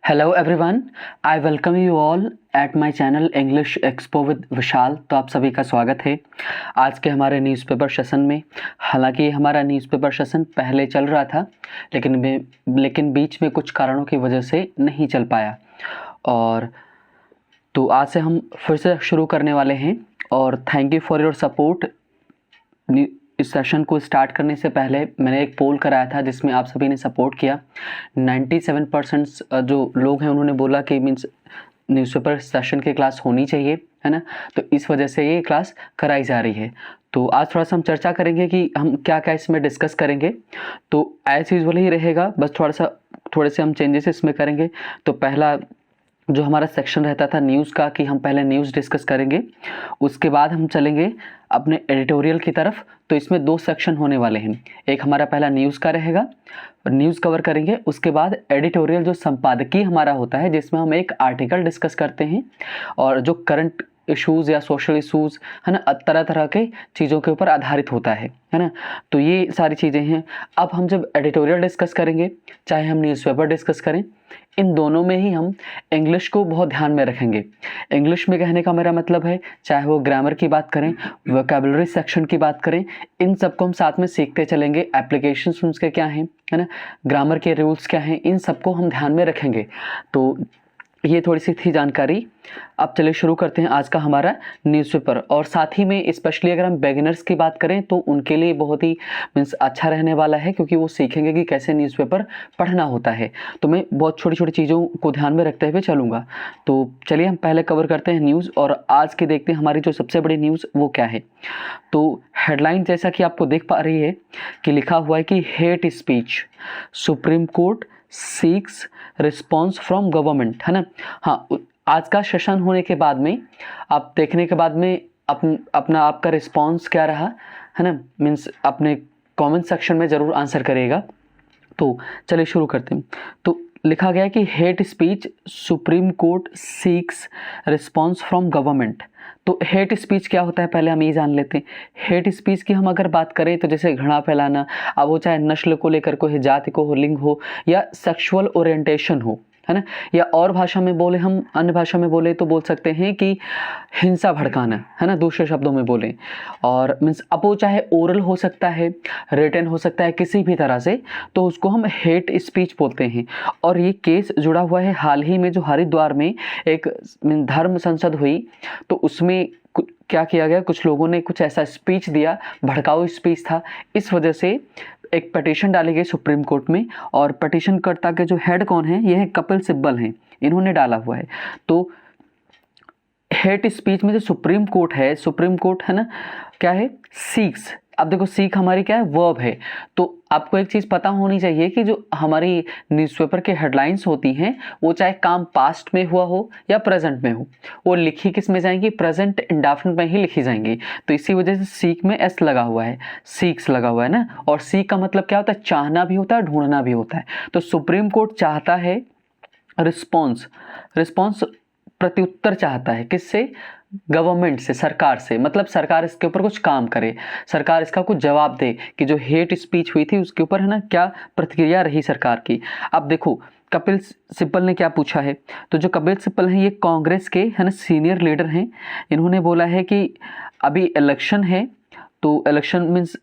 Hello everyone, I welcome you all at my channel English Expo with Vishal. तो आप सभी का स्वागत है आज के हमारे न्यूज़पेपर सेशन में। हालांकि हमारा न्यूज़पेपर सेशन पहले चल रहा था लेकिन बीच में कुछ कारणों की वजह से नहीं चल पाया, और तो आज से हम फिर से शुरू करने वाले हैं। और thank you for your support. इस सेशन को स्टार्ट करने से पहले मैंने एक पोल कराया था जिसमें आप सभी ने सपोर्ट किया। 97% जो लोग हैं उन्होंने बोला कि मीन्स न्यूज़पेपर सेशन की क्लास होनी चाहिए, है ना। तो इस वजह से ये क्लास कराई जा रही है। तो आज थोड़ा सा हम चर्चा करेंगे कि हम क्या क्या इसमें डिस्कस करेंगे। तो एज यूजुअल ही रहेगा, बस थोड़े से हम चेंजेस इसमें करेंगे। तो पहला जो हमारा सेक्शन रहता था न्यूज़ का, कि हम पहले न्यूज़ डिस्कस करेंगे, उसके बाद हम चलेंगे अपने एडिटोरियल की तरफ। तो इसमें दो सेक्शन होने वाले हैं। एक हमारा पहला न्यूज़ का रहेगा, न्यूज़ कवर करेंगे। उसके बाद एडिटोरियल जो संपादकीय हमारा होता है, जिसमें हम एक आर्टिकल डिस्कस करते हैं और जो करंट इश्यूज़ या सोशल इश्यूज़, है ना, तरह तरह के चीज़ों के ऊपर आधारित होता है ना। तो ये सारी चीज़ें हैं। अब हम जब एडिटोरियल डिस्कस करेंगे, चाहे हम न्यूज़पेपर डिस्कस करें, इन दोनों में ही हम इंग्लिश को बहुत ध्यान में रखेंगे। इंग्लिश में कहने का मेरा मतलब है, चाहे वो ग्रामर की बात करें, वोकैबुलरी सेक्शन की बात करें, इन सबको हम साथ में सीखते चलेंगे। एप्लीकेशंस उनके क्या हैं, है ना, ग्रामर के रूल्स क्या हैं, इन सबको हम ध्यान में रखेंगे। तो ये थोड़ी सी थी जानकारी। अब चलिए शुरू करते हैं आज का हमारा न्यूज़पेपर। और साथ ही में स्पेशली अगर हम बिगिनर्स की बात करें तो उनके लिए बहुत ही मीन्स अच्छा रहने वाला है, क्योंकि वो सीखेंगे कि कैसे न्यूज़पेपर पढ़ना होता है। तो मैं बहुत छोटी छोटी चीज़ों को ध्यान में रखते हुए चलूँगा। तो चलिए हम पहले कवर करते हैं न्यूज़, और आज के देखते हैं हमारी जो सबसे बड़ी न्यूज़ वो क्या है। तो हेडलाइन जैसा कि आपको देख पा रही है कि लिखा हुआ है कि hate speech, Supreme Court seeks response from government, है ना। हाँ, आज का सेशन होने के बाद में, आप देखने के बाद में अपना आपका रिस्पॉन्स क्या रहा, है ना, मीन्स अपने कमेंट सेक्शन में ज़रूर आंसर करिएगा। तो चलिए शुरू करते हैं। तो लिखा गया है कि hate speech, Supreme Court seeks response from government. तो हेट स्पीच क्या होता है पहले हम ये जान लेते हैं। हेट स्पीच की हम अगर बात करें तो जैसे घृणा फैलाना, अब वो चाहे नस्ल को लेकर को हो, जाति को हो, लिंग हो, या सेक्सुअल ओरिएंटेशन हो, है ना, या और भाषा में बोले, हम अन्य भाषा में बोले तो बोल सकते हैं कि हिंसा भड़काना, है ना, दूसरे शब्दों में बोलें। और मीन्स अब वो चाहे ओरल हो सकता है, रिटन हो सकता है, किसी भी तरह से, तो उसको हम हेट स्पीच बोलते हैं। और ये केस जुड़ा हुआ है हाल ही में, जो हरिद्वार में एक धर्म संसद हुई, तो उसमें क्या किया गया, कुछ लोगों ने कुछ ऐसा स्पीच दिया, भड़काऊ स्पीच था। इस वजह से एक पिटीशन डाली गई सुप्रीम कोर्ट में, और पिटीशनकर्ता के जो हेड कौन है, ये है कपिल सिब्बल हैं, इन्होंने डाला हुआ है। तो हेट स्पीच में जो सुप्रीम कोर्ट है ना, क्या है, सीक्स। अब देखो, सीख हमारी क्या है, वर्ब है। तो आपको एक चीज़ पता होनी चाहिए कि जो हमारी न्यूज़पेपर के हेडलाइंस होती हैं, वो चाहे काम पास्ट में हुआ हो या प्रेजेंट में हो, वो लिखी किस में जाएंगी, प्रेजेंट इंडेफिनिट में ही लिखी जाएंगी। तो इसी वजह से सीख में एस लगा हुआ है, सीक्स लगा हुआ है ना। और सीख का मतलब क्या होता है, चाहना भी होता है, ढूंढना भी होता है। तो सुप्रीम कोर्ट चाहता है रिस्पॉन्स प्रत्युत्तर चाहता है, किससे, गवर्नमेंट से, सरकार से। मतलब सरकार इसके ऊपर कुछ काम करे, सरकार इसका कुछ जवाब दे कि जो हेट स्पीच हुई थी उसके ऊपर, है ना, क्या प्रतिक्रिया रही सरकार की। अब देखो कपिल सिब्बल ने क्या पूछा है। तो जो कपिल सिब्बल हैं, ये कांग्रेस के, है ना, सीनियर लीडर हैं। इन्होंने बोला है कि अभी इलेक्शन है, तो इलेक्शन मीन्स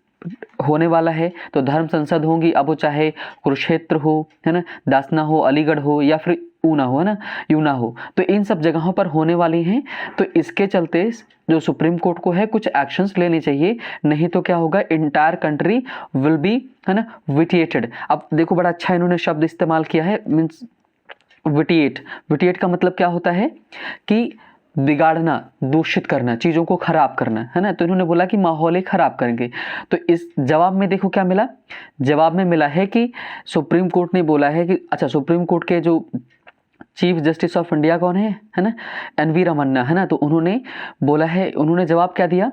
होने वाला है, तो धर्म संसद होंगी। अब वो चाहे कुरुक्षेत्र हो, है ना, दासना हो, अलीगढ़ हो, या फिर ऊना हो, है ना, यूना हो, तो इन सब जगहों पर होने वाली हैं। तो इसके चलते जो सुप्रीम कोर्ट को है कुछ एक्शंस लेने चाहिए, नहीं तो क्या होगा, इंटायर कंट्री विल बी, है ना, विटिएटेड। अब देखो बड़ा अच्छा इन्होंने शब्द इस्तेमाल किया है, मीन्स विटिएट का मतलब क्या होता है कि बिगाड़ना, दूषित करना, चीज़ों को खराब करना, है ना। तो इन्होंने बोला कि माहौल ही खराब करेंगे। तो इस जवाब में देखो क्या मिला, जवाब में मिला है कि सुप्रीम कोर्ट ने बोला है कि, अच्छा, सुप्रीम कोर्ट के जो चीफ जस्टिस ऑफ इंडिया कौन है ना, एन.वी. रमन्ना, है ना। तो उन्होंने बोला है, उन्होंने जवाब क्या दिया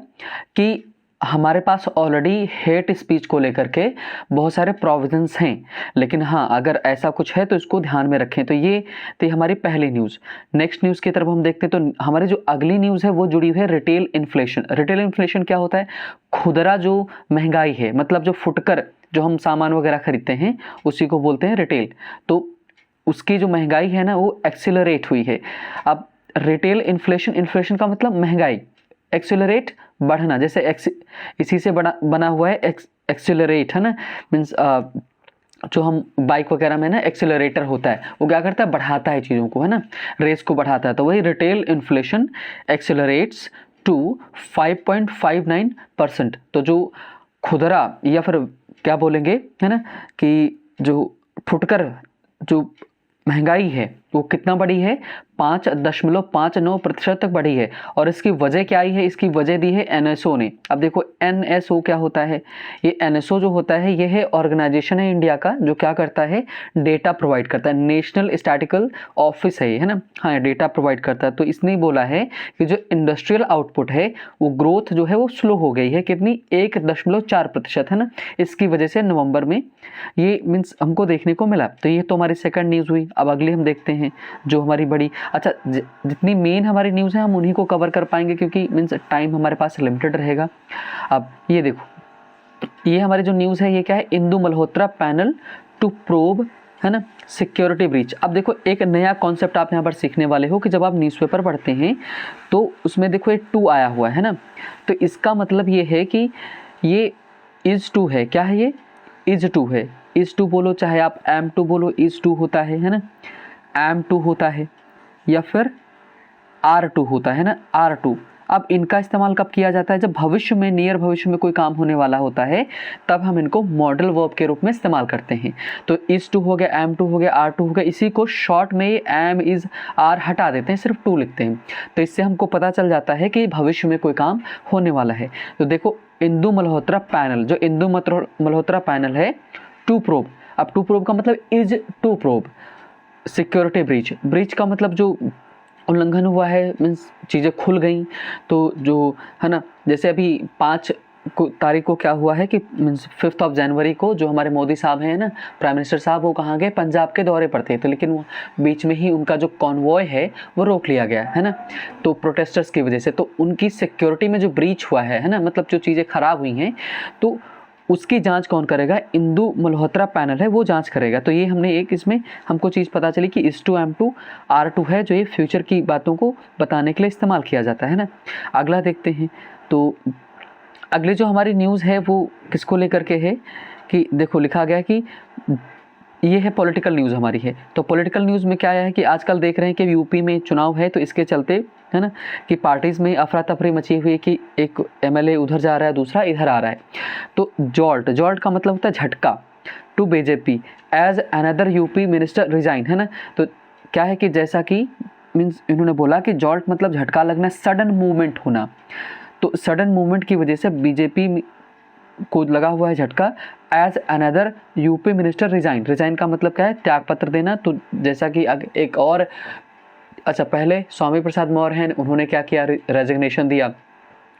कि हमारे पास ऑलरेडी हेट स्पीच को लेकर के बहुत सारे प्रोविजंस हैं, लेकिन हाँ, अगर ऐसा कुछ है तो इसको ध्यान में रखें। तो ये थी हमारी पहली न्यूज़। नेक्स्ट न्यूज़ की तरफ हम देखते हैं। तो हमारी जो अगली न्यूज़ है वो जुड़ी हुई है रिटेल इन्फ्लेशन। रिटेल इन्फ्लेशन क्या होता है, खुदरा जो महंगाई है, मतलब जो फुटकर जो हम सामान वगैरह खरीदते हैं उसी को बोलते हैं रिटेल। तो उसकी जो महंगाई है ना वो एक्सेलरेट हुई है। अब रिटेल इन्फ्लेशन, इन्फ्लेशन का मतलब महंगाई, एक्सेलरेट बढ़ना, जैसे इसी से बना हुआ है एक्सेलरेट, है ना, मीन्स जो हम बाइक वगैरह में ना एक्सेलरेटर होता है, वो क्या करता है, बढ़ाता है चीज़ों को, है ना, रेस को बढ़ाता है। तो वही रिटेल इन्फ्लेशन एक्सेलरेट्स टू 5.59%। तो जो खुदरा या फिर क्या बोलेंगे, है ना, कि जो फुटकर जो महंगाई है वो कितना बढ़ी है, 5.59% तक बढ़ी है। और इसकी वजह क्या आई है, इसकी वजह दी है एनएसओ ने। अब देखो एनएसओ क्या होता है, ये एनएसओ जो होता है ये है ऑर्गेनाइजेशन है इंडिया का जो क्या करता है, डेटा प्रोवाइड करता है, नेशनल स्टैटिस्टिकल ऑफिस है ये, है ना, हाँ डेटा प्रोवाइड करता है। तो इसने बोला है कि जो इंडस्ट्रियल आउटपुट है वो ग्रोथ जो है वो स्लो हो गई है, कितनी, 1.4%, है ना, इसकी वजह से नवंबर में ये मीन्स हमको देखने को मिला। तो ये तो हमारी सेकंड न्यूज़ हुई। अब अगली हम देखते हैं जो हमारी बड़ी, अच्छा जितनी मेन हमारी न्यूज़ है हम उन्हीं को कवर कर पाएंगे क्योंकि मीन्स टाइम हमारे पास लिमिटेड रहेगा। अब ये देखो, ये हमारी जो न्यूज़ है ये क्या है, Indu Malhotra panel to probe, है ना, सिक्योरिटी ब्रीच। अब देखो एक नया कॉन्सेप्ट आप यहाँ पर सीखने वाले हो कि जब आप न्यूज़पेपर पढ़ते हैं तो उसमें देखो ये टू आया हुआ है ना, तो इसका मतलब ये है कि ये इज टू है, क्या है ये, इज टू है, इज टू बोलो चाहे आप एम टू बोलो, इज टू होता है ना, एम टू होता है या फिर आर टू होता है ना, आर टू। अब इनका इस्तेमाल कब किया जाता है, जब भविष्य में, नियर भविष्य में कोई काम होने वाला होता है तब हम इनको मॉडल वर्ब के रूप में इस्तेमाल करते हैं। तो इज टू हो गया, एम टू हो गया, आर टू हो गया, इसी को शॉर्ट में एम इज आर हटा देते हैं, सिर्फ टू लिखते हैं। तो इससे हमको पता चल जाता है कि भविष्य में कोई काम होने वाला है। तो देखो इंदु मल्होत्रा पैनल, जो इंदु मल्होत्रा पैनल है टू प्रोब। अब टू प्रोब का मतलब is to probe security breach, breach का मतलब जो उल्लंघन हुआ है, मीन्स चीज़ें खुल गई। तो जो है ना, जैसे अभी 5 तारीख को क्या हुआ है कि मीन्स 5 जनवरी को जो हमारे मोदी साहब हैं ना, प्राइम मिनिस्टर साहब, वो कहाँ गए, पंजाब के दौरे पर थे। तो लेकिन वो बीच में ही उनका जो कॉन्वॉय है वो रोक लिया गया है ना, तो प्रोटेस्टर्स की वजह से। तो उनकी सिक्योरिटी में जो ब्रीच हुआ है ना, मतलब जो चीज़ें खराब हुई हैं, तो उसकी जांच कौन करेगा, इंदु मल्होत्रा पैनल है वो जांच करेगा। तो ये हमने एक इसमें हमको चीज़ पता चली कि इस टू एम टू आर टू है, जो ये फ्यूचर की बातों को बताने के लिए इस्तेमाल किया जाता है ना। अगला देखते हैं। तो अगली जो हमारी न्यूज़ है वो किसको लेकर के है कि देखो लिखा गया कि ये है पॉलिटिकल न्यूज़ हमारी है। तो पॉलिटिकल न्यूज़ में क्या है कि आजकल देख रहे हैं कि यूपी में चुनाव है, तो इसके चलते, है ना, कि पार्टीज़ में अफरा तफरी मची हुई है कि एक एमएलए उधर जा रहा है, दूसरा इधर आ रहा है। तो जॉल्ट का मतलब होता है झटका, to BJP as another UP minister resign, है ना। तो क्या है कि जैसा कि मीन्स इन्होंने बोला कि जॉल्ट मतलब झटका लगना, सडन मूवमेंट होना। तो सडन मूवमेंट की वजह से बीजेपी को लगा हुआ है झटका। As another UP minister resign का मतलब क्या है, त्यागपत्र देना। तो जैसा कि एक और, अच्छा पहले स्वामी प्रसाद मौर्य हैं, उन्होंने क्या किया, रेजिग्नेशन दिया,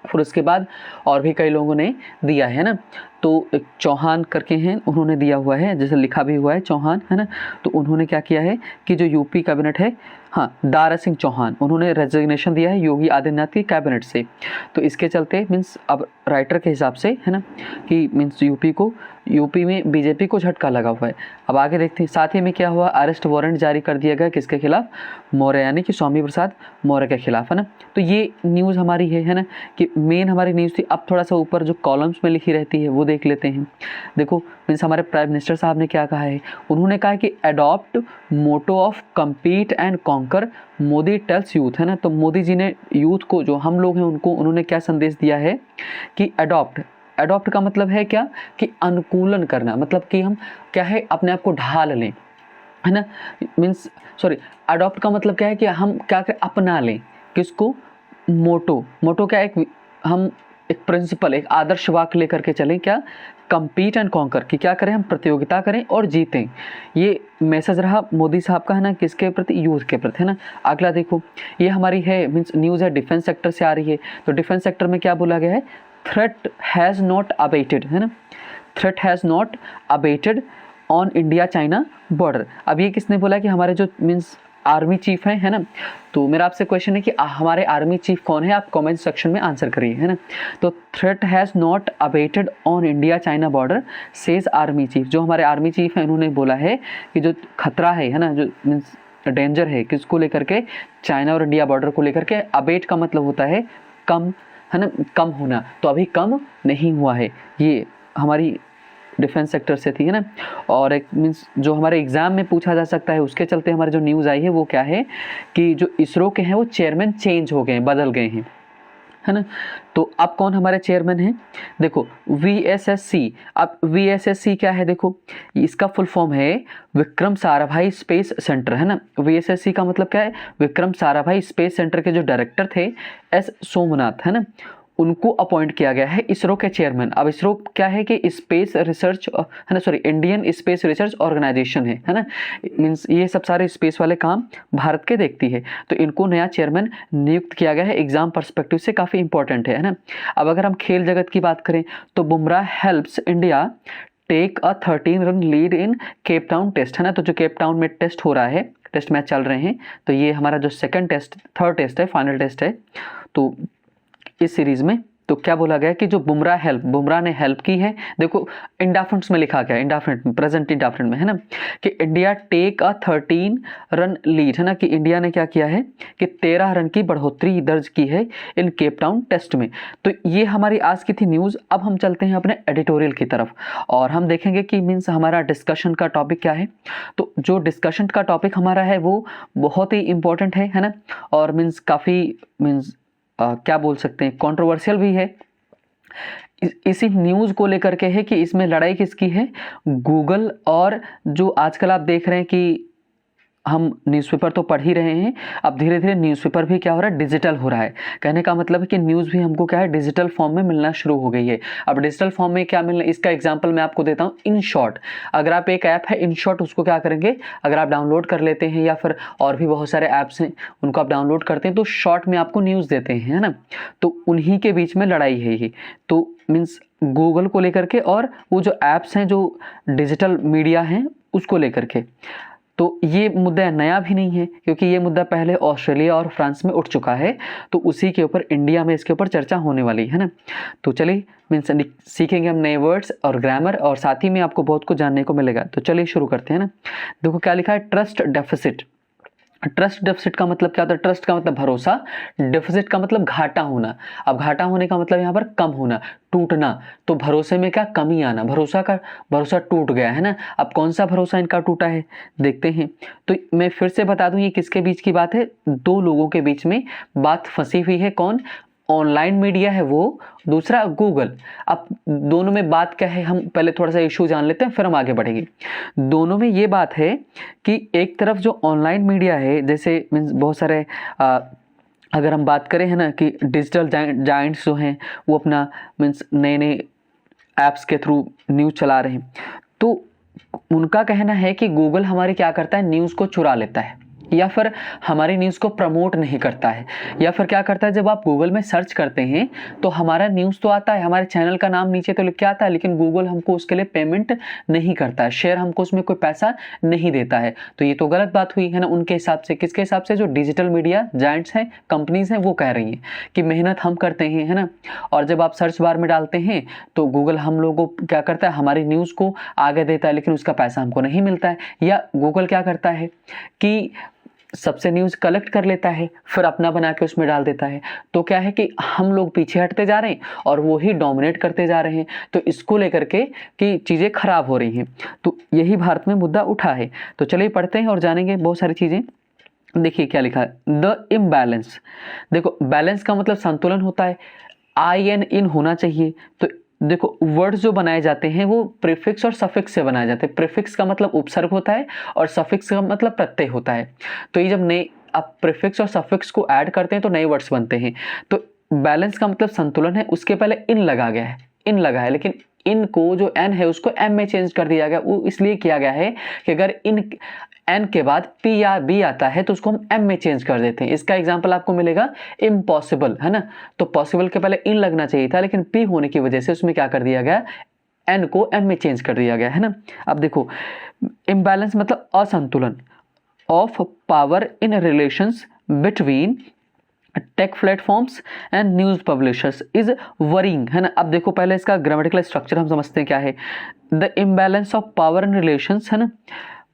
फिर उसके बाद और भी कई लोगों ने दिया है ना। तो एक चौहान करके हैं, उन्होंने दिया हुआ है, जैसे लिखा भी हुआ है चौहान, है ना। तो उन्होंने क्या किया है कि जो यूपी कैबिनेट है, हाँ दारा सिंह चौहान, उन्होंने रेजिग्नेशन दिया है योगी आदित्यनाथ की कैबिनेट से। तो इसके चलते मीन्स अब राइटर के हिसाब से, है ना, कि मीन्स यूपी में बीजेपी को झटका लगा हुआ है। अब आगे देखते हैं। साथ ही में क्या हुआ, अरेस्ट वारंट जारी कर दिया गया किसके खिलाफ, मौर्य, यानी कि स्वामी प्रसाद मौर्य के खिलाफ, है ना। तो ये न्यूज़ हमारी है ना, कि मेन हमारी न्यूज़ थी। अब थोड़ा सा ऊपर जो कॉलम्स में लिखी रहती है वो देख लेते हैं। देखो मीन्स हमारे प्राइम मिनिस्टर साहब ने क्या कहा है, उन्होंने कहा कि adopt motto of compete and conquer, Modi tells youth, है ना। तो मोदी जी ने यूथ को, जो हम लोग हैं उनको, उन्होंने क्या संदेश दिया है कि अडॉप्ट का मतलब है क्या, कि अनुकूलन करना, मतलब कि हम क्या है अपने आप को ढाल लें, है ना। मीन्स अडॉप्ट का मतलब क्या है कि हम क्या करें, अपना लें किसको, मोटो क्या, हम एक प्रिंसिपल, एक आदर्श वाक्य लेकर के चलें, क्या, कम्पीट एंड कॉन्कर, कि क्या करें हम, प्रतियोगिता करें और जीतें। ये मैसेज रहा मोदी साहब का, है ना, किसके प्रति, यूथ के प्रति, है ना। अगला देखो, ये हमारी है मीन्स न्यूज़ है, डिफेंस सेक्टर से आ रही है। तो डिफेंस सेक्टर में क्या बोला गया है, थ्रेट हैज़ नॉट अबेटेड, है ना, threat has not abetted on India China border. अब ये किसने बोला कि हमारे जो मीन्स आर्मी चीफ हैं, है ना। तो मेरा आपसे क्वेश्चन है कि हमारे आर्मी चीफ कौन है, आप कमेंट सेक्शन में आंसर करिए, है ना। तो threat has not abetted on India China border says army chief, जो हमारे आर्मी चीफ हैं उन्होंने बोला है कि जो खतरा है ना, जो मीन्स डेंजर है किसको लेकर के, चाइना और इंडिया बॉर्डर को लेकर के। अबेट का मतलब होता है कम, है ना, कम होना, तो अभी कम नहीं हुआ है। ये हमारी डिफेंस सेक्टर से थी, है ना। और एक मीन्स जो हमारे एग्जाम में पूछा जा सकता है, उसके चलते हमारे जो न्यूज़ आई है वो क्या है कि जो इसरो के हैं वो चेयरमैन चेंज हो गए हैं, बदल गए हैं, है ना। तो अब कौन हमारे चेयरमैन हैं, देखो VSSC। अब VSSC क्या है, देखो इसका फुल फॉर्म है विक्रम साराभाई स्पेस सेंटर, है ना। VSSC का मतलब क्या है, विक्रम साराभाई स्पेस सेंटर के जो डायरेक्टर थे S सोमनाथ, है ना, उनको अपॉइंट किया गया है इसरो के चेयरमैन। अब इसरो क्या है कि स्पेस रिसर्च, है ना, sorry Indian space research organisation है ना। मीन्स ये सब सारे स्पेस वाले काम भारत के देखती है, तो इनको नया चेयरमैन नियुक्त किया गया है। एग्जाम पर्सपेक्टिव से काफ़ी इंपॉर्टेंट है ना। अब अगर हम खेल जगत की बात करें तो Bumrah helps India take a 13 run lead in Cape Town test, है ना। तो जो केप टाउन में टेस्ट हो रहा है, टेस्ट मैच चल रहे हैं, तो ये हमारा जो थर्ड टेस्ट है, फाइनल टेस्ट है, तो इस सीरीज में तो क्या बोला गया कि जो बुमराह ने हेल्प की है। देखो इंडाफिनिट्स में लिखा गया है, इंडाफिनिट प्रेजेंट इंडाफिनिट में, है ना, कि India take a 13 run lead, है ना, कि इंडिया ने क्या किया है कि 13 रन की बढ़ोतरी दर्ज की है इन केप टाउन टेस्ट में। तो ये हमारी आज की थी न्यूज़। अब हम चलते हैं अपने एडिटोरियल की तरफ और हम देखेंगे कि मीन्स हमारा डिस्कशन का टॉपिक क्या है। तो जो डिस्कशन का टॉपिक हमारा है वो बहुत ही इंपॉर्टेंट है ना, और मीन्स काफ़ी मीन्स क्या बोल सकते हैं, कंट्रोवर्शियल भी है। इसी न्यूज़ को लेकर के है कि इसमें लड़ाई किसकी है, गूगल और जो आजकल आप देख रहे हैं कि हम न्यूज़पेपर तो पढ़ ही रहे हैं, अब धीरे धीरे न्यूज़पेपर भी क्या हो रहा है, डिजिटल हो रहा है। कहने का मतलब है कि न्यूज़ भी हमको क्या है, डिजिटल फॉर्म में मिलना शुरू हो गई है। अब डिजिटल फॉर्म में क्या मिलना, इसका एग्जांपल मैं आपको देता हूँ, इन शॉर्ट। अगर आप एक ऐप है इन शॉर्ट, उसको क्या करेंगे, अगर आप डाउनलोड कर लेते हैं या फिर और भी बहुत सारे ऐप्स हैं उनको आप डाउनलोड करते हैं, तो शॉर्ट में आपको न्यूज़ देते हैं, है ना। तो उन्हीं के बीच में लड़ाई है ये, तो मीन्स गूगल को लेकर के और वो जो ऐप्स हैं जो डिजिटल मीडिया हैं उसको लेकर के। तो ये मुद्दा नया भी नहीं है, क्योंकि ये मुद्दा पहले ऑस्ट्रेलिया और फ्रांस में उठ चुका है, तो उसी के ऊपर इंडिया में इसके ऊपर चर्चा होने वाली है ना। तो चलिए मीन्स सीखेंगे हम नए वर्ड्स और ग्रामर, और साथ ही में आपको बहुत कुछ जानने को मिलेगा। तो चलिए शुरू करते हैं ना। देखो क्या लिखा है, ट्रस्ट डेफिसिट। ट्रस्ट डेफिसिट का मतलब क्या होता है, ट्रस्ट का मतलब भरोसा, डेफिसिट का मतलब घाटा होना। अब घाटा होने का मतलब यहाँ पर कम होना, टूटना। तो भरोसे में क्या कमी आना, भरोसा टूट गया, है ना। अब कौन सा भरोसा इनका टूटा है देखते हैं। तो मैं फिर से बता दूं ये किसके बीच की बात है, दो लोगों के बीच में बात फंसी हुई है। कौन, ऑनलाइन मीडिया है वो, दूसरा गूगल। अब दोनों में बात क्या है, हम पहले थोड़ा सा इशू जान लेते हैं फिर हम आगे बढ़ेंगे। दोनों में ये बात है कि एक तरफ जो ऑनलाइन मीडिया है, जैसे मीन्स बहुत सारे अगर हम बात करें है ना कि डिजिटल जाइंट्स जो हैं वो अपना मीन्स नए नए ऐप्स के थ्रू न्यूज़ चला रहे हैं, तो उनका कहना है कि गूगल हमारी क्या करता है, न्यूज़ को चुरा लेता है, या फिर हमारी न्यूज़ को प्रमोट नहीं करता है, या फिर क्या करता है, जब आप गूगल में सर्च करते हैं तो हमारा न्यूज़ तो आता है, हमारे चैनल का नाम नीचे तो लिख के आता है, लेकिन गूगल हमको उसके लिए पेमेंट नहीं करता है, शेयर हमको उसमें कोई पैसा नहीं देता है। तो ये तो गलत बात हुई है ना उनके हिसाब से। किसके हिसाब से, जो डिजिटल मीडिया जायंट्स हैं, कंपनीज हैं, वो कह रही हैं कि मेहनत हम करते हैं, है ना, और जब आप सर्च बार में डालते हैं तो गूगल हम लोगों को क्या करता है, हमारी न्यूज़ को आगे देता है, लेकिन उसका पैसा हमको नहीं मिलता है। या गूगल क्या करता है कि सबसे न्यूज़ कलेक्ट कर लेता है, फिर अपना बना के उसमें डाल देता है। तो क्या है कि हम लोग पीछे हटते जा रहे हैं और वो ही डोमिनेट करते जा रहे हैं। तो इसको लेकर के कि चीज़ें खराब हो रही हैं, तो यही भारत में मुद्दा उठा है। तो चलिए पढ़ते हैं और जानेंगे बहुत सारी चीज़ें। देखिए क्या लिखा है, द इम्बैलेंस। देखो बैलेंस का मतलब संतुलन होता है, इन होना चाहिए। तो देखो वर्ड्स जो बनाए जाते हैं वो प्रीफिक्स और सफिक्स से बनाए जाते हैं। प्रीफिक्स का मतलब उपसर्ग होता है और सफिक्स का मतलब प्रत्यय होता है। तो ये जब नए आप प्रीफिक्स और सफिक्स को ऐड करते हैं तो नए वर्ड्स बनते हैं। तो बैलेंस का मतलब संतुलन है, उसके पहले इन लगा गया है, लेकिन इन को जो एन है उसको एम में चेंज कर दिया गया। वो इसलिए किया गया है कि अगर इन एन के बाद पी या बी आता है तो उसको हम एम में चेंज कर देते हैं। इसका एग्जांपल आपको मिलेगा इम्पॉसिबल, है ना। तो पॉसिबल के पहले इन लगना चाहिए था, लेकिन पी होने की वजह से उसमें क्या कर दिया गया, एन को एम में चेंज कर दिया गया, है ना। अब देखो इम्बैलेंस मतलब असंतुलन, of power in relations between tech platforms and news publishers is worrying, है ना। अब देखो पहले इसका ग्रामेटिकल स्ट्रक्चर हम समझते हैं क्या है। The imbalance of power and relations, है ना,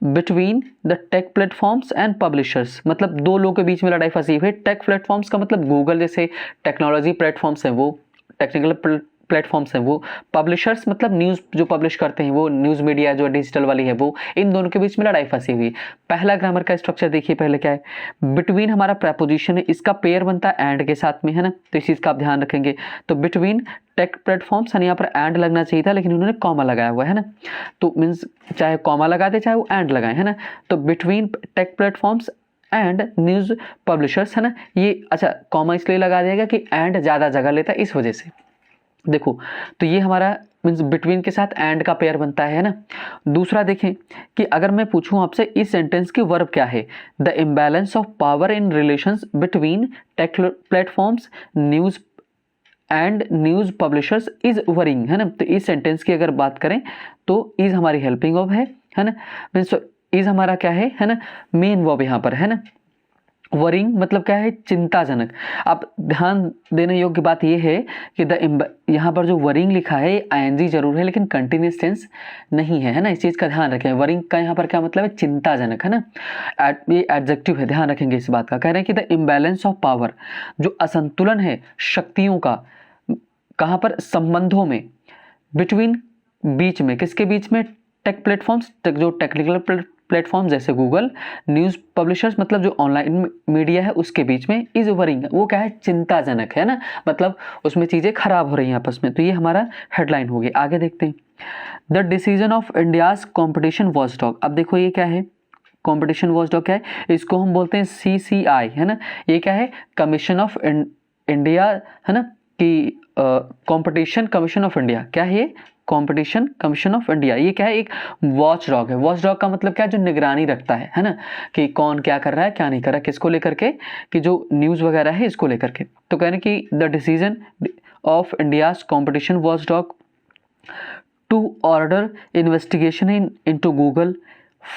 between the tech platforms and publishers, मतलब दो लोगों के बीच में लड़ाई फंसी हुई है। टेक प्लेटफॉर्म्स का मतलब गूगल जैसे टेक्नोलॉजी प्लेटफॉर्म्स हैं वो, टेक्निकल प्लेटफॉर्म्स हैं वो। पब्लिशर्स मतलब न्यूज़ जो पब्लिश करते हैं वो, न्यूज़ मीडिया जो डिजिटल वाली है वो, इन दोनों के बीच में लड़ाई फंसी हुई। पहला ग्रामर का स्ट्रक्चर देखिए पहले क्या है। बिटवीन हमारा प्रेपोजिशन है, इसका पेयर बनता है एंड के साथ में, है ना, तो इस चीज़ का आप ध्यान रखेंगे। तो बिटवीन टेक प्लेटफॉर्म्स, यहाँ पर एंड लगना चाहिए था लेकिन उन्होंने कॉमा लगाया हुआ है ना, तो मीन्स चाहे कॉमा लगा दे चाहे वो एंड लगाए, है ना। तो between tech platforms and news publishers, है ना, ये अच्छा कॉमा इसलिए लगा देगा कि एंड ज़्यादा जगह लेता है इस वजह से। देखो तो ये हमारा मीन्स बिटवीन के साथ एंड का पेयर बनता है ना। दूसरा देखें कि अगर मैं पूछूं आपसे इस सेंटेंस की वर्ब क्या है। The imbalance of power in relations between tech platforms news and news publishers is worrying, है ना। तो इस सेंटेंस की अगर बात करें तो इज हमारी हेल्पिंग वर्ब है ना, मीन्स इज हमारा क्या है ना, मेन वर्ब यहाँ पर, है ना। वरिंग मतलब क्या है, चिंताजनक। अब ध्यान देने योग्य बात यह है कि यहाँ पर जो वरिंग लिखा है आईएनजी जरूर है लेकिन कंटिन्यूस टेंस नहीं है, है ना। इस चीज़ का ध्यान रखें। वरिंग का यहाँ पर क्या मतलब है, चिंताजनक, है ना। ये एडजेक्टिव है, ध्यान रखेंगे इस बात का। कह रहे हैं कि द इम्बैलेंस ऑफ पावर, जो असंतुलन है शक्तियों का, कहाँ पर, संबंधों में, बिटवीन बीच में, किसके बीच में, टेक प्लेटफॉर्म्स, जो टेक्निकल प्लेटफॉर्म जैसे गूगल, न्यूज़ पब्लिशर्स मतलब जो ऑनलाइन मीडिया है उसके बीच में, इज वरिंग, वो क्या है, चिंताजनक, है ना, मतलब उसमें चीज़ें खराब हो रही हैं आपस में। तो ये हमारा हेडलाइन होगी। आगे देखते हैं। The decision of India's competition watchdog. अब देखो ये क्या है, कॉम्पिटिशन वॉचडॉग क्या है, इसको हम बोलते हैं CCI, है ना। ये क्या है, कमीशन ऑफ इंडिया, है ना, कि कॉम्पिटिशन कमीशन ऑफ इंडिया, क्या है ये, कंपटीशन कमीशन ऑफ इंडिया। ये क्या है, एक वॉच डॉग है। वॉच डॉग का मतलब क्या है, जो निगरानी रखता है ना, कि कौन क्या कर रहा है क्या नहीं कर रहा है, किसको लेकर के, कि जो न्यूज़ वगैरह है इसको लेकर के। तो कह रहे हैं कि the decision of India's competition watchdog to order investigation into Google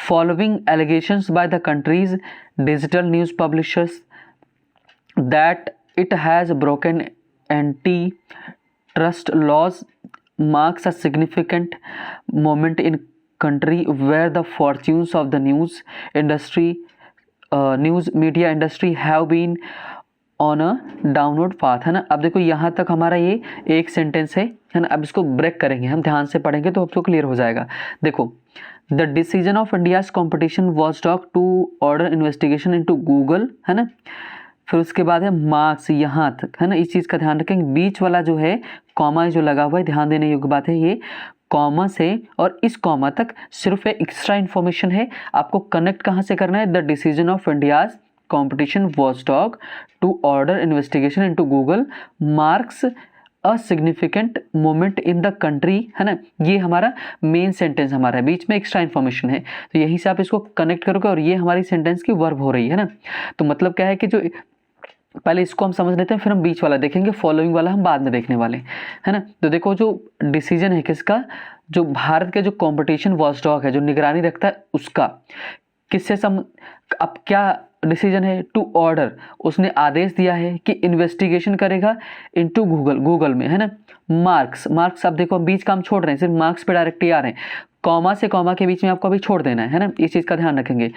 following allegations by the country's digital news publishers that it has broken antitrust laws marks a significant moment in country where the fortunes of the news media industry have been on a downward path, है ना। अब देखो यहाँ तक हमारा ये एक sentence है ना। अब इसको ब्रेक करेंगे, हम ध्यान से पढ़ेंगे तो आपको क्लियर हो जाएगा। देखो, the decision of India's competition watchdog to order investigation into Google, है ना। फिर उसके बाद है मार्क्स, यहाँ तक, है ना। इस चीज़ का ध्यान रखेंगे। बीच वाला जो है कॉमा जो लगा हुआ है, ध्यान देने योग्य बात है, ये कॉमा से और इस कॉमा तक सिर्फ एक्स्ट्रा इन्फॉर्मेशन है। आपको कनेक्ट कहाँ से करना है, the decision of India's competition watchdog to order investigation into Google marks a significant moment in the country, है ना। ये हमारा मेन सेंटेंस हमारा है, बीच में एक्स्ट्रा इन्फॉर्मेशन है, तो यहीं से आप इसको कनेक्ट करोगे और ये हमारी सेंटेंस की वर्ब हो रही है ना। तो मतलब क्या है कि जो पहले इसको हम समझ लेते हैं, फिर हम बीच वाला देखेंगे, फॉलोइंग वाला हम बाद में देखने वाले, है ना। तो देखो जो डिसीजन है किसका, जो भारत के जो कंपटीशन वॉचडॉग है, जो निगरानी रखता है, उसका किससे अब क्या डिसीजन है, टू ऑर्डर, उसने आदेश दिया है कि इन्वेस्टिगेशन करेगा इनटू गूगल में, है ना। मार्क्स अब देखो बीच का हम छोड़ रहे हैं, सिर्फ मार्क्स पे डायरेक्टली आ रहे हैं। कॉमा से कॉमा के बीच में आपको अभी छोड़ देना है ना, इस चीज़ का ध्यान रखेंगे।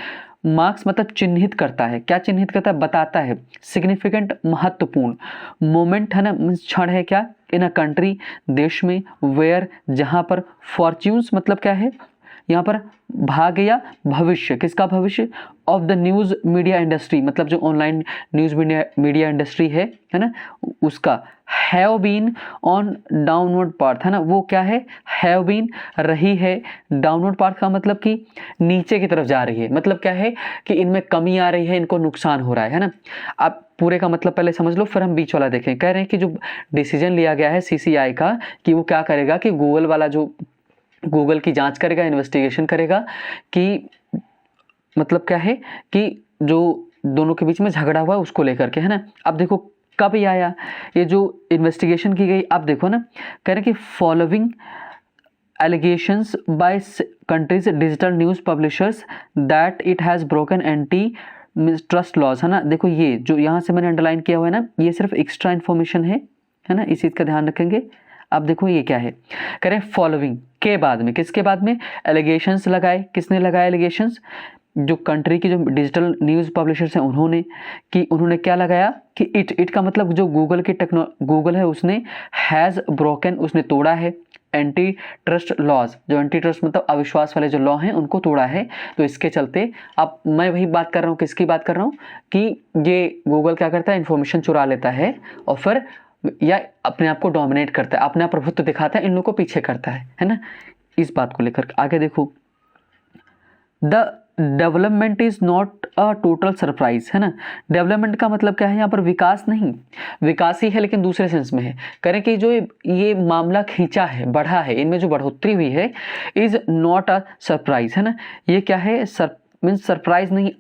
मार्क्स मतलब चिन्हित करता है, क्या चिन्हित करता है, बताता है। सिग्निफिकेंट महत्वपूर्ण, मोमेंट है ना, क्षण है क्या, इन अ कंट्री, देश में, वेयर जहाँ पर, फॉर्च्यून्स मतलब क्या है यहाँ पर, भाग्य या भविष्य, किसका भविष्य, of the news media industry मतलब जो ऑनलाइन न्यूज़ मीडिया इंडस्ट्री है ना, उसका। Have been on downward path, है ना, वो क्या है, हैव बीन रही है, डाउनवर्ड पाथ का मतलब कि नीचे की तरफ जा रही है, मतलब क्या है कि इनमें कमी आ रही है, इनको नुकसान हो रहा है ना। आप पूरे का मतलब पहले समझ लो, फिर हम बीच वाला देखें। कह रहे हैं कि जो डिसीजन लिया गया है CCI का, कि वो क्या करेगा कि गूगल वाला जो गूगल की जांच करेगा, इन्वेस्टिगेशन करेगा कि मतलब क्या है कि जो दोनों के बीच में झगड़ा हुआ है उसको लेकर के, है ना। अब देखो कब ये आया, ये जो इन्वेस्टिगेशन की गई, अब देखो ना, कह रहे हैं कि following allegations by countries digital news publishers that it has broken anti trust laws, है ना। देखो ये जो यहाँ से मैंने अंडरलाइन किया हुआ है ना, ये सिर्फ एक्स्ट्रा इन्फॉर्मेशन है ना, इस चीज़ का ध्यान रखेंगे। अब देखो ये क्या है, करें फॉलोइंग के बाद में, किसके बाद में, एलिगेशंस लगाए, किसने लगाए एलिगेशंस, जो कंट्री की जो डिजिटल न्यूज़ पब्लिशर्स हैं उन्होंने, कि उन्होंने क्या लगाया कि इट का मतलब जो गूगल है उसने हैज़ ब्रोकन, उसने तोड़ा है एंटी ट्रस्ट लॉज, जो एंटी ट्रस्ट मतलब अविश्वास वाले जो लॉ हैं उनको तोड़ा है। तो इसके चलते अब मैं वही बात कर रहा हूँ, किसकी बात कर रहा हूँ, कि ये गूगल क्या करता है, इन्फॉर्मेशन चुरा लेता है और फिर या अपने आप को डोमिनेट करता है, अपना प्रभुत्व दिखाता है, इन लोगों को पीछे करता है ना। इस बात को लेकर आगे देखो, the development is not a total surprise, है ना। डेवलपमेंट का मतलब क्या है, यहाँ पर विकास नहीं, विकास ही है लेकिन दूसरे सेंस में है। करें कि जो ये मामला खींचा है, बढ़ा है, इनमें जो बढ़ोतरी हुई है, इज नॉट अ सरप्राइज, है ना। ये क्या है, मीन्स सरप्राइज नहीं,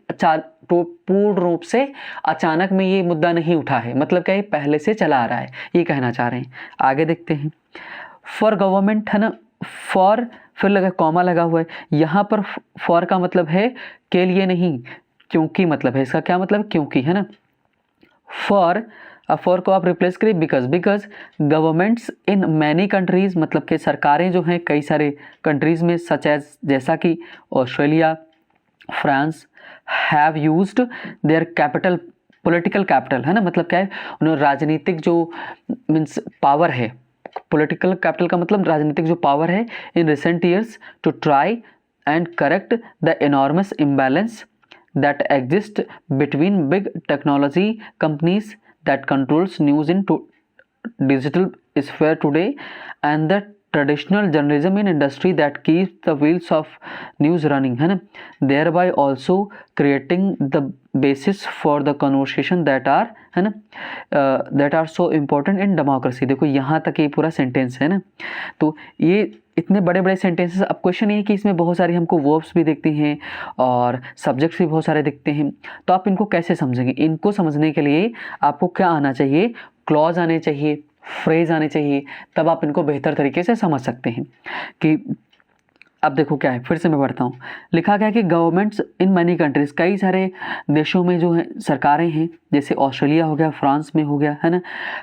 तो पूर्ण रूप से अचानक में ये मुद्दा नहीं उठा है, मतलब क्या है, पहले से चला आ रहा है, ये कहना चाह रहे हैं। आगे देखते हैं, फॉर गवर्नमेंट, है ना, फॉर फिर लगा कॉमा लगा हुआ है, यहाँ पर फॉर का मतलब है के लिए नहीं, क्योंकि मतलब है, इसका क्या मतलब, क्योंकि, है ना। फॉर को आप रिप्लेस करिए because governments in many countries, मतलब कि सरकारें जो हैं कई सारे कंट्रीज में, सच एज जैसा कि Australia, France, have used their capital, political capital, है ना, मतलब क्या है, उन्होंने राजनीतिक जो मीन्स पावर है, पॉलिटिकल कैपिटल का मतलब राजनीतिक जो पावर है, in recent years to try and correct the enormous imbalance that exist between big technology companies that controls news in digital sphere today and the traditional journalism in industry that keeps the wheels of news running, है ना, thereby also creating the basis for the conversation that are, है ना, that are so important in democracy। देखो यहाँ तक ये पूरा sentence है ना, तो ये इतने बड़े बड़े सेंटेंसेस। अब क्वेश्चन ये है कि इसमें बहुत सारी हमको वर्ब्स भी दिखती हैं और सब्जेक्ट्स भी बहुत सारे दिखते हैं, तो आप इनको कैसे समझेंगे। इनको समझने के लिए आपको क्या आना चाहिए, क्लॉज आने चाहिए, फ्रेज आने चाहिए, तब आप इनको बेहतर तरीके से समझ सकते हैं। कि अब देखो क्या है, फिर से मैं पढ़ता हूँ, लिखा गया कि गवर्नमेंट्स इन मैनी कंट्रीज, कई सारे देशों में जो है सरकारें हैं, जैसे ऑस्ट्रेलिया हो गया, फ्रांस में हो गया, है ना,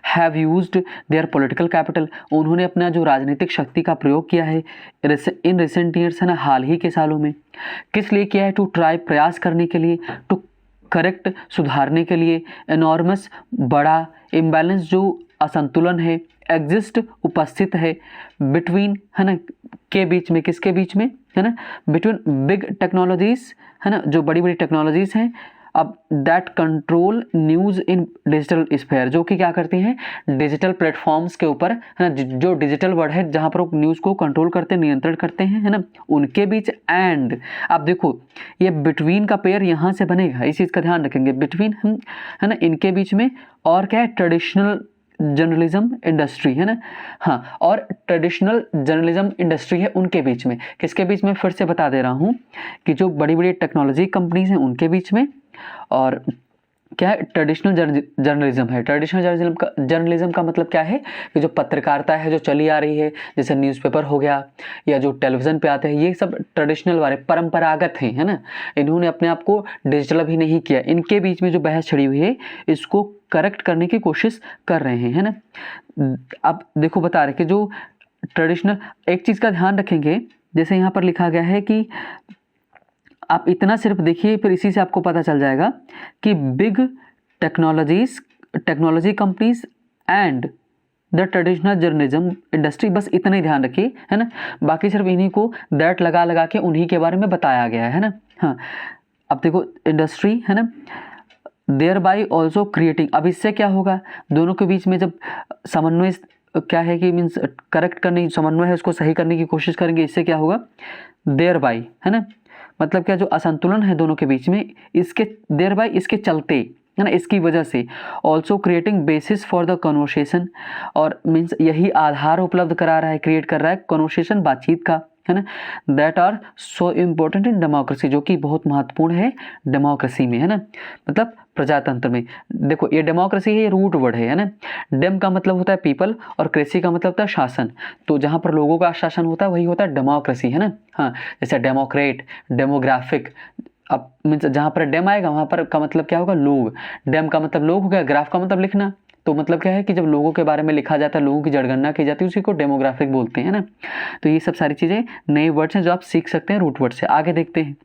have used there political capital, उन्होंने अपना जो राजनीतिक शक्ति का प्रयोग किया है इन रिसेंट ईयर्स, है ना, हाल ही के सालों में। किस लिए किया है, टू ट्राई, प्रयास करने के लिए, टू करेक्ट, सुधारने के लिए, एनॉर्मस, बड़ा, इम्बैलेंस, जो असंतुलन है, एग्जिस्ट, उपस्थित है, बिटवीन, है ना, के बीच में, किसके बीच में, है ना, बिटवीन बिग टेक्नोलॉजीज, है ना, जो बड़ी बड़ी टेक्नोलॉजीज हैं, अब that control news in digital sphere, जो कि क्या करती हैं, डिजिटल प्लेटफॉर्म्स के ऊपर, है ना, जो डिजिटल वर्ड है जहाँ पर वो न्यूज़ को कंट्रोल करते हैं, नियंत्रण करते हैं, है ना, उनके बीच। एंड अब देखो ये बिटवीन का पेयर यहाँ से बनेगा, इस चीज़ का ध्यान रखेंगे, बिटवीन, है ना, इनके बीच में, और क्या है, ट्रेडिशनल जर्नलिज्म इंडस्ट्री, है ना, हाँ, और ट्रेडिशनल जर्नलिज्म इंडस्ट्री है उनके बीच में। किसके बीच में, फिर से बता दे रहा हूँ कि जो बड़ी बड़ी टेक्नोलॉजी कंपनीज हैं उनके बीच में, और क्या है, ट्रेडिशनल जर्नलिज्म है। ट्रेडिशनल जर्नलिज्म का मतलब क्या है, कि जो पत्रकारिता है जो चली आ रही है, जैसे न्यूज़पेपर हो गया या जो टेलीविज़न पे आते हैं, ये सब ट्रेडिशनल वाले परंपरागत हैं, है ना, इन्होंने अपने आप को डिजिटल अभी नहीं किया। इनके बीच में जो बहस छिड़ी हुई है, इसको करेक्ट करने की कोशिश कर रहे हैं, है ना। अब देखो बता रहे कि जो ट्रेडिशनल, एक चीज़ का ध्यान रखेंगे, जैसे यहाँ पर लिखा गया है कि आप इतना सिर्फ देखिए, फिर इसी से आपको पता चल जाएगा कि big technology companies and the traditional journalism industry, बस इतना ही ध्यान रखिए, है ना। बाकी सिर्फ इन्हीं को दैट लगा के उन्हीं के बारे में बताया गया है ना। हाँ, अब देखो इंडस्ट्री, है ना, देयर बाई ऑल्सो क्रिएटिंग, अब इससे क्या होगा, दोनों के बीच में जब समन्वय, क्या है कि मीन्स करेक्ट करने, समन्वय है उसको सही करने की कोशिश करेंगे, इससे क्या होगा, देयर बाई, है ना, मतलब क्या, जो असंतुलन है दोनों के बीच में, इसके देयर बाय, इसके चलते, है ना, इसकी वजह से, also creating basis for the conversation, और मीन्स यही आधार उपलब्ध करा रहा है, क्रिएट कर रहा है कन्वर्सेशन, बातचीत का, है ना, that are so important in democracy, जो कि बहुत महत्वपूर्ण है डेमोक्रेसी में, है ना, मतलब प्रजातंत्र में। देखो ये डेमोक्रेसी है, ये रूट वर्ड है ना। डेम का मतलब होता है पीपल और क्रेसी का मतलब होता है शासन। तो जहाँ पर लोगों का शासन होता है वही होता है डेमोक्रेसी, है ना। हाँ, जैसे डेमोक्रेट, डेमोग्राफिक। अब मीन्स जहाँ पर डेम आएगा वहाँ पर का मतलब क्या होगा, लोग। डेम का मतलब लोग हो गया, ग्राफ का मतलब लिखना। तो मतलब क्या है कि जब लोगों के बारे में लिखा जाता है, लोगों की जनगणना की जाती है, उसी को डेमोग्राफिक बोलते हैं ना। तो ये सब सारी चीज़ें नए वर्ड्स हैं जो आप सीख सकते हैं रूट वर्ड से। आगे देखते हैं।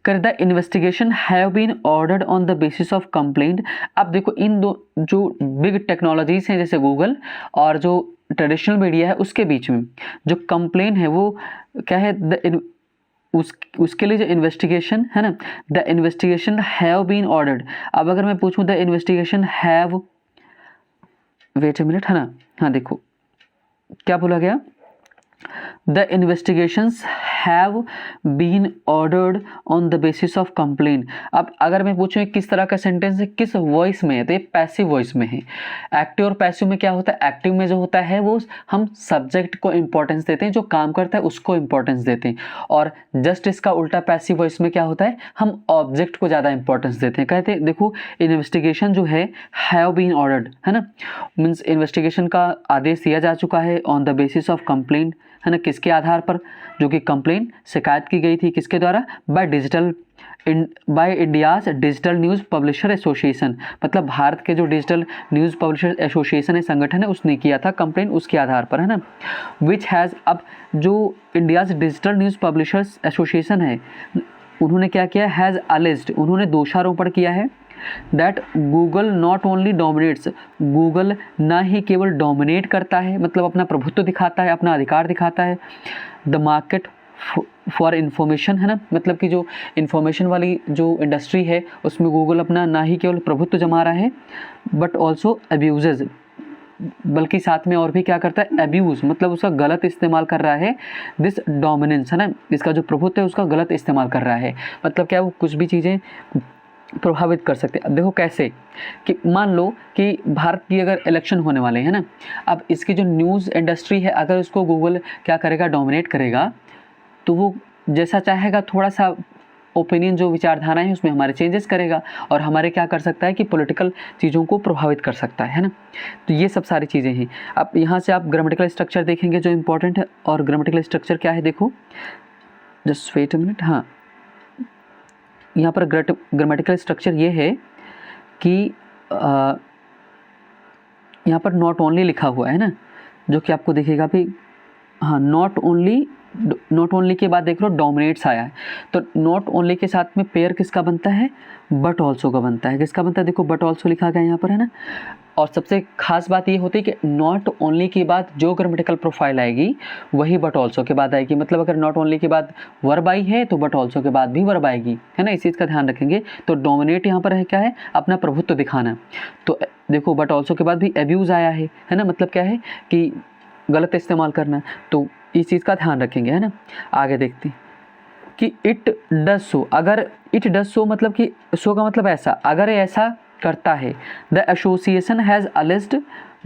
कर the investigation have been ordered on the basis of complaint. अब देखो इन दो जो बिग टेक्नोलॉजीज हैं जैसे गूगल और जो ट्रेडिशनल मीडिया है उसके बीच में जो कंप्लेन है वो क्या है, उसके लिए जो इन्वेस्टिगेशन है ना, the investigation have been ordered. अब अगर मैं पूछूं the investigation have, wait a minute, है ना, हाँ देखो क्या बोला गया, the investigations have been ordered on the basis of complaint. अब अगर मैं पूछूं किस तरह का सेंटेंस है, किस वॉइस में है, तो ये पैसिव वॉइस में है। एक्टिव और पैसिव में क्या होता है, एक्टिव में जो होता है वो हम सब्जेक्ट को इंपॉर्टेंस देते हैं, जो काम करता है उसको इंपॉर्टेंस देते हैं, और जस्ट इसका उल्टा पैसिव वॉइस में क्या होता है, हम ऑब्जेक्ट को ज़्यादा इंपॉर्टेंस देते हैं। कहते हैं देखो इन्वेस्टिगेशन जो है हैव बीन ऑर्डर्ड, है ना, मीन्स इन्वेस्टिगेशन का आदेश दिया जा चुका है on the basis of complaint, है ना, किसके आधार पर, जो कि कंप्लेन शिकायत की गई थी किसके द्वारा, by India's digital news publisher association, मतलब भारत के जो डिजिटल न्यूज़ पब्लिशर एसोसिएशन है, संगठन है, उसने किया था कंप्लेन उसके आधार पर, है ना। विच हैज़, अब जो India's digital news publishers association है उन्होंने क्या किया, हैज़ अलेज्ड, उन्होंने दोषारोपण किया है that Google not only dominates, Google ना ही केवल डोमिनेट करता है, मतलब अपना प्रभुत्व दिखाता है, अपना अधिकार दिखाता है, द मार्केट फॉर इंफॉर्मेशन, है ना, मतलब कि जो इंफॉर्मेशन वाली जो इंडस्ट्री है उसमें गूगल अपना ना ही केवल प्रभुत्व जमा रहा है, बट ऑल्सो अब्यूजेज, बल्कि साथ में और भी क्या करता है, अब्यूज़, मतलब उसका गलत इस्तेमाल कर रहा है, दिस डोमिनेंस, है ना, इसका जो प्रभुत्व है उसका गलत इस्तेमाल कर रहा है। मतलब क्या, वो कुछ भी चीज़ें प्रभावित कर सकते हैं। अब देखो कैसे, कि मान लो कि भारत की अगर इलेक्शन होने वाले हैं ना, अब इसकी जो न्यूज़ इंडस्ट्री है अगर उसको गूगल क्या करेगा, डोमिनेट करेगा, तो वो जैसा चाहेगा थोड़ा सा ओपिनियन जो विचारधारा है उसमें हमारे चेंजेस करेगा, और हमारे क्या कर सकता है कि पॉलिटिकल चीज़ों को प्रभावित कर सकता है ना। तो ये सब सारी चीज़ें हैं। अब यहाँ से आप ग्रामेटिकल स्ट्रक्चर देखेंगे जो इम्पोर्टेंट है, और ग्रामेटिकल स्ट्रक्चर क्या है, देखो जस्ट वेट अ मिनट, हाँ यहाँ पर ग्रामेटिकल स्ट्रक्चर ये है कि यहाँ पर नॉट ओनली लिखा हुआ है ना, जो कि आपको दिखेगा भी, हाँ नॉट ओनली के बाद देख लो डोमिनेट्स आया है, तो नॉट ओनली के साथ में पेयर किसका बनता है, बट ऑल्सो का बनता है। किसका बनता है, देखो बट ऑल्सो लिखा गया यहाँ पर, है ना। और सबसे खास बात ये होती है कि नॉट ओनली के बाद जो ग्रामेटिकल प्रोफाइल आएगी वही बट ऑल्सो के बाद आएगी। मतलब अगर नॉट ओनली के बाद वर्ब आई है तो बट ऑल्सो के बाद भी वर्ब आएगी, है ना, इस चीज़ का ध्यान रखेंगे। तो डोमिनेट यहाँ पर है क्या है, अपना प्रभुत्व दिखाना। तो देखो बट ऑल्सो के बाद भी एब्यूज़ आया है ना, मतलब क्या है कि गलत इस्तेमाल करना, तो इस चीज़ का ध्यान रखेंगे, है ना। आगे देखते हैं कि इट डज सो, अगर इट डज सो मतलब कि सो का मतलब ऐसा, अगर ऐसा करता है, the association has alleged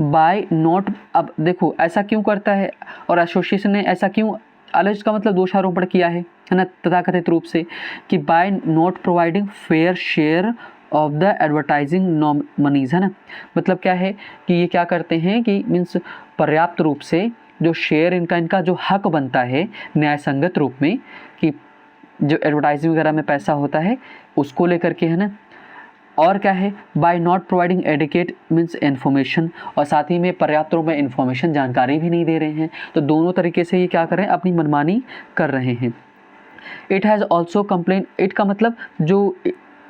by not, अब देखो ऐसा क्यों करता है और एसोसिएशन ने ऐसा क्यों, अलेज्ड का मतलब दोषारोपण किया है ना, तथाकथित रूप से, कि by not providing fair share of the advertising moneys, है ना। मतलब क्या है कि ये क्या करते हैं कि मीन्स पर्याप्त रूप से जो शेयर इनका जो हक बनता है न्याय संगत रूप में, कि जो एडवर्टाइजिंग वगैरह में पैसा होता है उसको लेकर के, है ना। और क्या है, by not providing adequate means information, और साथ ही में पर्याप्त रूप में इन्फॉर्मेशन जानकारी भी नहीं दे रहे हैं। तो दोनों तरीके से ये क्या कर रहे हैं, अपनी मनमानी कर रहे हैं। It has also complain, it का मतलब जो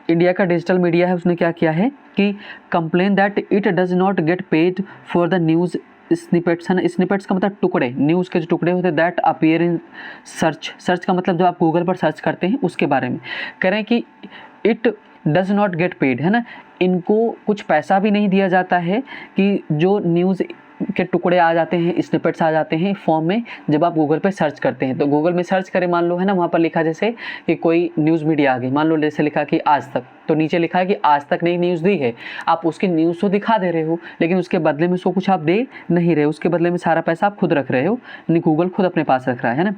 इंडिया का डिजिटल मीडिया है उसने क्या किया है कि complain that it does not get paid for the news snippets, है ना। स्निपेट्स का मतलब टुकड़े, न्यूज़ के जो टुकड़े होते हैं, दैट अपीयर इन सर्च का मतलब जो आप गूगल पर सर्च करते हैं उसके बारे में कह रहे हैं कि it does not get paid, है ना, इनको कुछ पैसा भी नहीं दिया जाता है कि जो न्यूज़ के टुकड़े आ जाते हैं, स्निपेट्स आ जाते हैं फॉर्म में जब आप गूगल पे सर्च करते हैं। तो गूगल में सर्च करें, मान लो है ना, वहाँ पर लिखा जैसे कि कोई न्यूज़ मीडिया आ गई, मान लो जैसे लिखा कि आज तक, तो नीचे लिखा है कि आज तक नई न्यूज़ दी है। आप उसकी न्यूज़ तो दिखा दे रहे हो, लेकिन उसके बदले में उसको कुछ आप दे नहीं रहे हो, उसके बदले में सारा पैसा आप खुद रख रहे हो, यानी गूगल खुद अपने पास रख रहा है ना।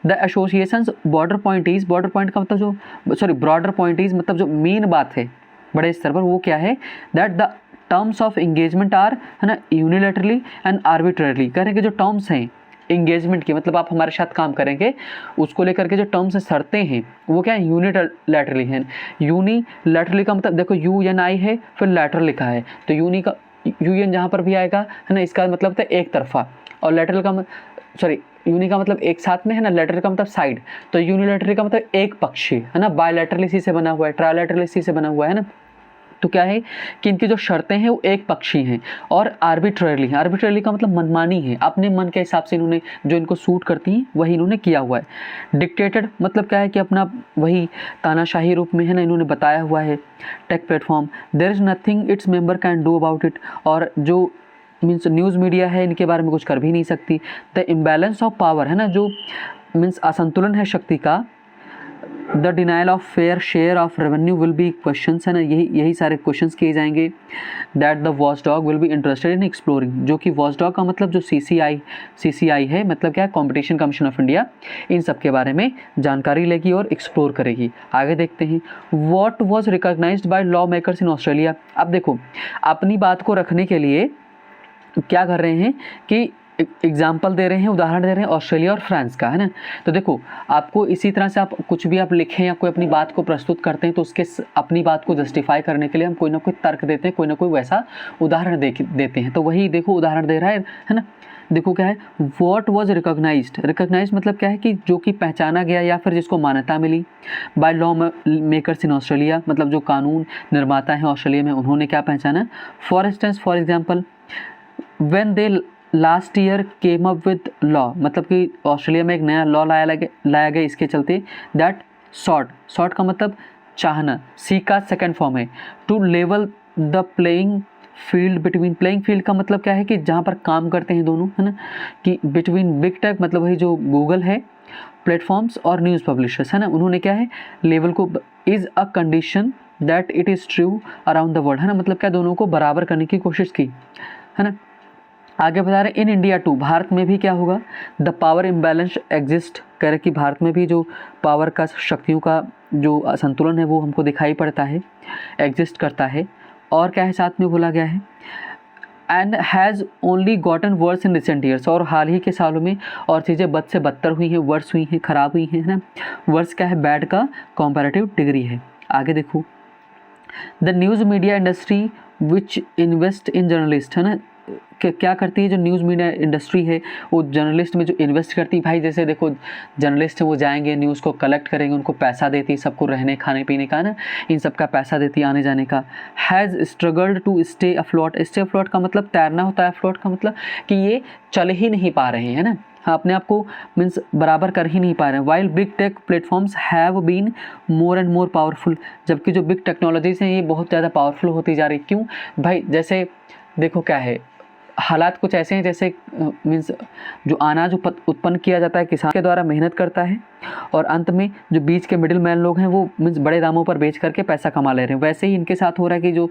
The associations border point is, border point का मतलब जो, सॉरी ब्रॉडर पॉइंट इज मतलब जो मेन बात है बड़े स्तर पर, वो क्या है, that the terms of engagement are, है ना, यूनिलैटरली एंड आर्बिट्रेरली। कह रहे हैं कि जो टर्म्स हैं एंगेजमेंट की, मतलब आप हमारे साथ काम करेंगे, उसको लेकर के जो टर्म्स शर्तें हैं वो क्या है, यूनिलैटरली हैं। यूनिलैटरली का मतलब देखो UNI है, फिर लैटरल लिखा है, तो यूनी का UN जहाँ पर भी आएगा है ना, इसका मतलब था एक तरफा, और लैटरल का सॉरी यूनि का मतलब एक साथ में है ना, लेटरल का मतलब साइड, तो यूनिलैटरली का मतलब एक पक्षी है ना, बायलैटरल इसी से बना हुआ है, ट्रायलैटरल इसी से बना हुआ है ना। तो क्या है कि इनकी जो शर्तें हैं वो एक पक्षी हैं, और आर्बिट्रेरली का मतलब मनमानी है, अपने मन के हिसाब से इन्होंने जो इनको सूट करती हैं वही इन्होंने किया हुआ है। डिक्टेटेड मतलब क्या है कि अपना वही तानाशाही रूप में है ना इन्होंने बताया हुआ है। Tech platform, there is nothing its member can do about it, और जो मीन्स न्यूज़ मीडिया है इनके बारे में कुछ कर भी नहीं सकती। द इम्बैलेंस ऑफ पावर है ना, जो मीन्स असंतुलन है शक्ति का। The denial of fair share of revenue will be questions, है ना, यही सारे क्वेश्चंस किए जाएंगे। That the watchdog will be interested in exploring, जो कि वॉचडॉग का मतलब जो CCI है, मतलब क्या है, कॉम्पिटिशन कमीशन ऑफ इंडिया, इन सब के बारे में जानकारी लेगी और एक्सप्लोर करेगी। आगे देखते हैं, what was recognised by law makers in Australia. अब देखो अपनी बात को रखने के लिए क्या कर रहे हैं कि एग्जाम्पल दे रहे हैं, उदाहरण दे रहे हैं ऑस्ट्रेलिया और फ्रांस का, है ना। तो देखो आपको इसी तरह से आप कुछ भी आप लिखें या कोई अपनी बात को प्रस्तुत करते हैं, तो उसके अपनी बात को जस्टिफाई करने के लिए हम कोई ना कोई तर्क देते हैं, कोई ना कोई वैसा उदाहरण देते हैं। तो वही देखो उदाहरण दे रहा है ना। देखो क्या है, व्हाट वाज रिकॉग्नाइज्ड मतलब क्या है कि जो कि पहचाना गया या फिर जिसको मान्यता मिली, by law makers in Australia, मतलब जो कानून निर्माता हैं ऑस्ट्रेलिया में उन्होंने क्या पहचाना। For example when they last year came up with law, मतलब कि ऑस्ट्रेलिया में एक नया लॉ लाया गया इसके चलते। दैट सॉर्ट का मतलब चाहना, सी का सेकेंड फॉर्म है, to level the playing field between, playing field का मतलब क्या है कि जहाँ पर काम करते हैं दोनों, है ना, कि बिटवीन बिग टेक मतलब वही जो गूगल है, प्लेटफॉर्म्स और न्यूज़ पब्लिशर्स, है ना, उन्होंने क्या है लेवल को, is a condition that it is true around the world, है ना, मतलब क्या दोनों को बराबर करने की कोशिश की, है ना। आगे बता रहे इन इंडिया टू, भारत में भी क्या होगा, द पावर इम्बैलेंस एग्जिस्ट, कह रहे कि भारत में भी जो पावर का, शक्तियों का जो असंतुलन है वो हमको दिखाई पड़ता है, एग्जिस्ट करता है। और क्या है साथ में बोला गया है, and has only gotten worse in recent years, और हाल ही के सालों में और चीज़ें बद से बदतर हुई हैं, वर्स हुई हैं, ख़राब हुई हैं, है ना। वर्स क्या है, बैड का कॉम्पैरेटिव डिग्री है। आगे देखो, the news media industry which invest in journalist, है ना, क्या करती है जो न्यूज़ मीडिया इंडस्ट्री है वो जर्नलिस्ट में जो इन्वेस्ट करती है। भाई जैसे देखो जर्नलिस्ट है वो जाएंगे न्यूज़ को कलेक्ट करेंगे, उनको पैसा देती है, सबको रहने खाने पीने का ना, इन सब का पैसा देती है, आने जाने का। Has struggled to stay afloat, stay afloat का मतलब तैरना होता है, अफ्लोट का मतलब कि ये चल ही नहीं पा रहे हैं, है ना, अपने आप को मीन्स बराबर कर ही नहीं पा रहे हैं। While big tech platforms have been more and more powerful, जबकि जो बिग टेक्नोलॉजीज हैं ये बहुत ज़्यादा पावरफुल होती जा रही। क्यों भाई, जैसे देखो क्या है, हालात कुछ ऐसे हैं जैसे मीन्स जो अनाज उत्पन्न किया जाता है किसान के द्वारा मेहनत करता है, और अंत में जो बीच के मिडिल मैन लोग हैं वो मीन्स बड़े दामों पर बेच करके पैसा कमा ले रहे हैं। वैसे ही इनके साथ हो रहा है कि जो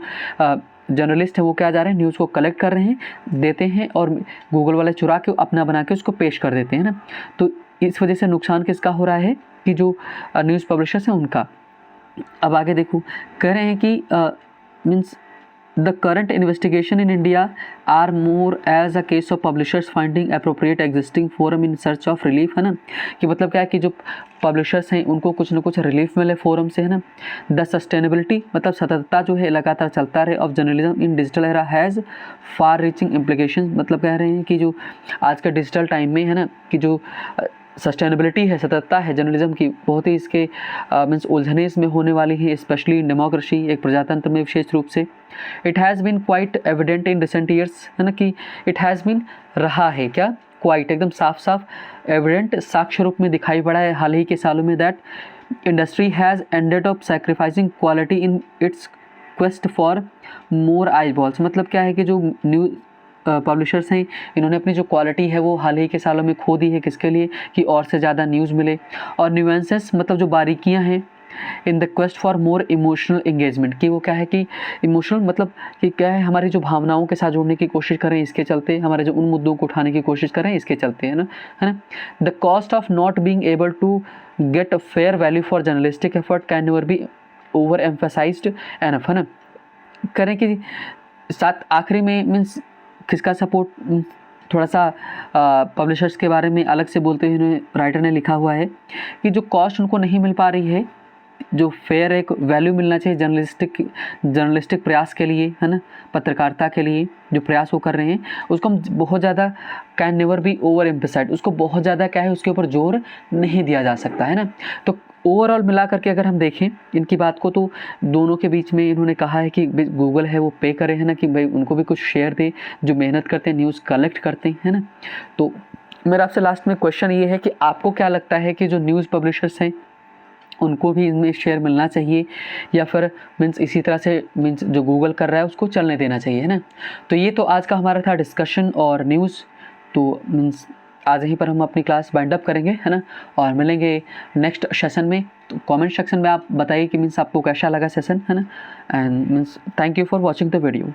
जर्नलिस्ट हैं वो क्या जा रहे हैं, न्यूज़ को कलेक्ट कर रहे हैं, देते हैं, और गूगल वाले चुरा के अपना बना के उसको पेश कर देते हैं ना। तो इस वजह से नुकसान किसका हो रहा है कि जो न्यूज़ पब्लिशर्स हैं उनका। अब आगे देखो, कह रहे हैं कि means The current investigation in India are more as a case of publishers finding appropriate existing forum in search of relief, है ना, कि मतलब क्या है कि जो पब्लिशर्स हैं उनको कुछ ना कुछ रिलीफ मिले फोरम से, है ना। द सस्टेनेबिलिटी मतलब सततता जो है लगातार चलता रहे of journalism in digital era has far reaching implication, मतलब कह रहे हैं कि जो आज के डिजिटल टाइम में है ना कि जो सस्टेनेबिलिटी है, सततता है जर्नलिज्म की, बहुत ही इसके मीन्स उलझने इसमें होने वाली है, स्पेशली इन डेमोक्रेसी, एक प्रजातंत्र में विशेष रूप से। It has been quite evident in recent years, है ना, कि इट हैज़ बीन रहा है क्या, क्वाइट एकदम साफ साफ, एविडेंट साक्ष्य रूप में दिखाई पड़ा है हाल ही के सालों में, that industry has ended up sacrificing quality in its quest for more I balls, मतलब क्या है कि जो पब्लिशर्स हैं, इन्होंने अपनी जो क्वालिटी है वो हाल ही के सालों में खो दी है, किसके लिए कि और से ज़्यादा न्यूज़ मिले। और न्यूएंसेस मतलब जो बारीकियाँ हैं in the quest for more emotional engagement, कि वो क्या है कि इमोशनल मतलब कि क्या है, हमारी जो भावनाओं के साथ जोड़ने की कोशिश करें इसके चलते, हमारे जो उन मुद्दों को उठाने की कोशिश करें इसके चलते, है ना। The cost of not being able to get a fair value for journalistic effort can never be overemphasised enough, है ना। करें कि साथ आखिरी में मीन्स किसका सपोर्ट, थोड़ा सा पब्लिशर्स के बारे में अलग से बोलते हुए राइटर ने लिखा हुआ है कि जो कॉस्ट उनको नहीं मिल पा रही है, जो फेयर एक वैल्यू मिलना चाहिए जर्नलिस्टिक प्रयास के लिए, है ना, पत्रकारिता के लिए जो प्रयास वो कर रहे हैं, उसको हम बहुत ज़्यादा कैन नेवर बी ओवर एम्फेसाइड, उसको बहुत ज़्यादा क्या है उसके ऊपर जोर नहीं दिया जा सकता, है ना। तो ओवरऑल मिला करके अगर हम देखें इनकी बात को, तो दोनों के बीच में इन्होंने कहा है कि गूगल है वो पे करे, है ना, कि भाई उनको भी कुछ शेयर दे जो मेहनत करते हैं, न्यूज़ कलेक्ट करते हैं, है ना। तो मेरा आपसे लास्ट में क्वेश्चन ये है कि आपको क्या लगता है कि जो न्यूज़ पब्लिशर्स हैं उनको भी इनमें शेयर मिलना चाहिए, या फिर मीन्स इसी तरह से मीन्स जो गूगल कर रहा है उसको चलने देना चाहिए, है ना। तो ये तो आज का हमारा था डिस्कशन और न्यूज़। तो मीन्स आज यहीं पर हम अपनी क्लास वाइंड अप करेंगे, है ना, और मिलेंगे नेक्स्ट सेशन में। तो कमेंट सेक्शन में आप बताइए कि मीन्स आपको कैसा लगा सेशन, है ना। And means thank you for watching the video.